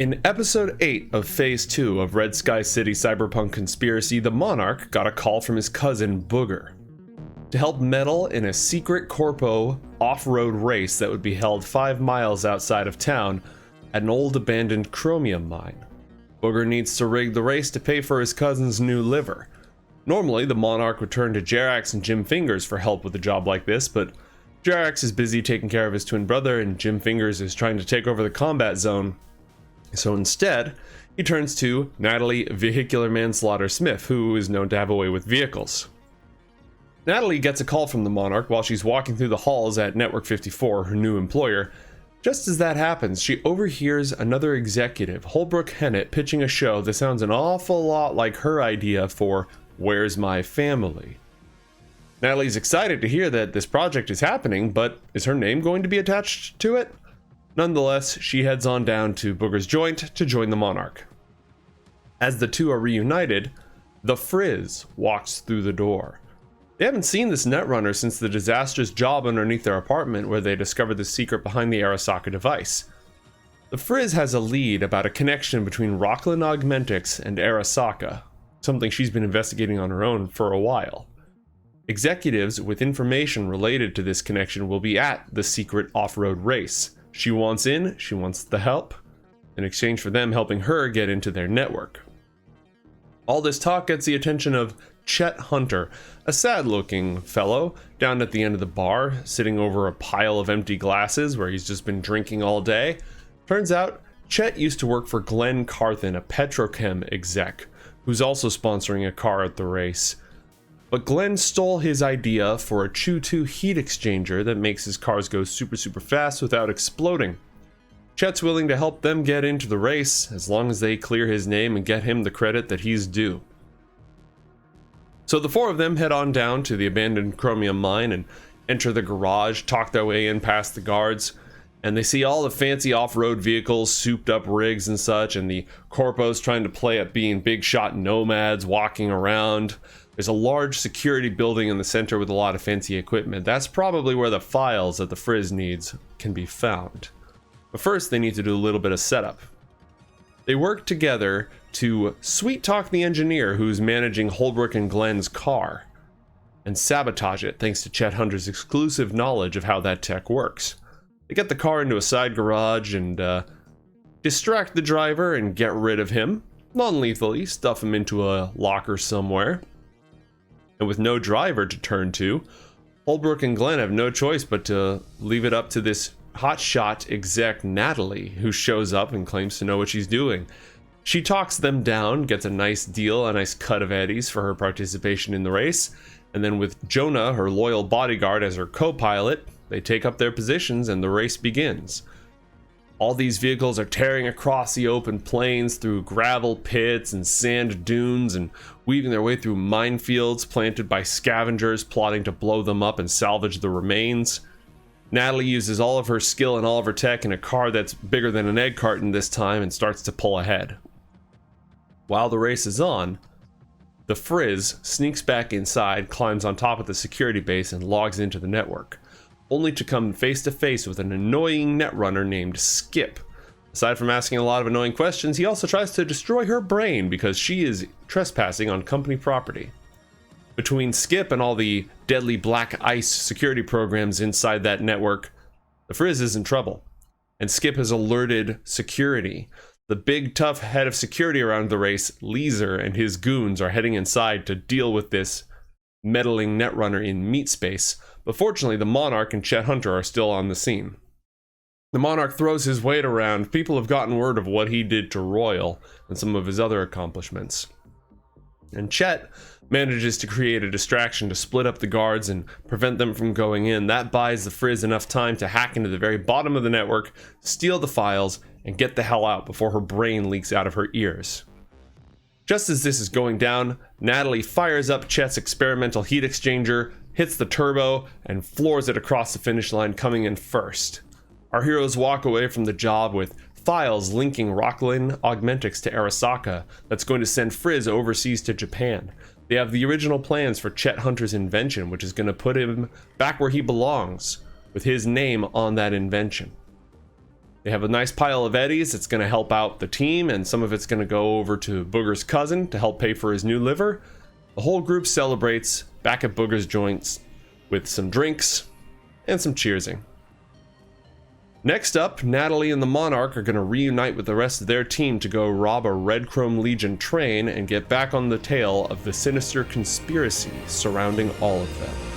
In episode 8 of Phase 2 of Red Sky City Cyberpunk Conspiracy, the Monarch got a call from his cousin Booger to help meddle in a secret corpo off-road race that would be held 5 miles outside of town at an old abandoned chromium mine. Booger needs to rig the race to pay for his cousin's new liver. Normally, the Monarch would turn to Jerax and Jim Fingers for help with a job like this, but Jerax is busy taking care of his twin brother and Jim Fingers is trying to take over the combat zone. So instead, he turns to Natalie Vehicular Manslaughter Smith, who is known to have a way with vehicles. Natalie gets a call from the Monarch while she's walking through the halls at Network 54, her new employer. Just as that happens, she overhears another executive, Holbrook Hennett, pitching a show that sounds an awful lot like her idea for Where's My Family? Natalie's excited to hear that this project is happening, but is her name going to be attached to it? Nonetheless, she heads on down to Booger's joint to join the Monarch. As the two are reunited, the Frizz walks through the door. They haven't seen this Netrunner since the disastrous job underneath their apartment where they discovered the secret behind the Arasaka device. The Frizz has a lead about a connection between Rocklin Augmentics and Arasaka, something she's been investigating on her own for a while. Executives with information related to this connection will be at the secret off-road race. She wants in, she wants the help, in exchange for them helping her get into their network. All this talk gets the attention of Chet Hunter, a sad-looking fellow down at the end of the bar, sitting over a pile of empty glasses where he's just been drinking all day. Turns out, Chet used to work for Glenn Carthen, a petrochem exec, who's also sponsoring a car at the race. But Glenn stole his idea for a Chew-2 heat exchanger that makes his cars go super fast without exploding. Chet's willing to help them get into the race as long as they clear his name and get him the credit that he's due. So the four of them head on down to the abandoned chromium mine and enter the garage, talk their way in past the guards, and they see all the fancy off-road vehicles, souped up rigs and such, and the corpos trying to play at being big shot nomads walking around. There's a large security building in the center with a lot of fancy equipment. That's probably where the files that the Frizz needs can be found. But first, they need to do a little bit of setup. They work together to sweet-talk the engineer who's managing Holbrook and Glenn's car, and sabotage it thanks to Chet Hunter's exclusive knowledge of how that tech works. They get the car into a side garage and distract the driver and get rid of him, non-lethally, stuff him into a locker somewhere. And with no driver to turn to, Holbrook and Glenn have no choice but to leave it up to this hotshot exec Natalie, who shows up and claims to know what she's doing. She talks them down, gets a nice deal, a nice cut of eddies for her participation in the race, and then with Jonah, her loyal bodyguard, as her co-pilot, they take up their positions and the race begins. All these vehicles are tearing across the open plains through gravel pits and sand dunes and weaving their way through minefields planted by scavengers plotting to blow them up and salvage the remains. Natalie uses all of her skill and all of her tech in a car that's bigger than an egg carton this time and starts to pull ahead. While the race is on, the Frizz sneaks back inside, climbs on top of the security base, and logs into the network, only to come face to face with an annoying netrunner named Skip. Aside from asking a lot of annoying questions, he also tries to destroy her brain because she is trespassing on company property. Between Skip and all the deadly black ice security programs inside that network, the Frizz is in trouble, and Skip has alerted security. The big tough head of security around the race, Leeser, and his goons are heading inside to deal with this meddling netrunner in meat space, but fortunately the Monarch and Chet Hunter are still on the scene. The Monarch throws his weight around. People have gotten word of what he did to Royal and some of his other accomplishments. And Chet manages to create a distraction to split up the guards and prevent them from going in. That buys the Frizz enough time to hack into the very bottom of the network, steal the files, and get the hell out before her brain leaks out of her ears. Just as this is going down, Natalie fires up Chet's experimental heat exchanger, hits the turbo, and floors it across the finish line, coming in first. Our heroes walk away from the job with files linking Rocklin Augmentics to Arasaka that's going to send Frizz overseas to Japan. They have the original plans for Chet Hunter's invention, which is going to put him back where he belongs, with his name on that invention. They have a nice pile of eddies. It's going to help out the team, and some of it's going to go over to Booger's cousin to help pay for his new liver. The whole group celebrates back at Booger's joints with some drinks and some cheersing. Next up, Natalie and the Monarch are going to reunite with the rest of their team to go rob a Red Chrome Legion train and get back on the tail of the sinister conspiracy surrounding all of them.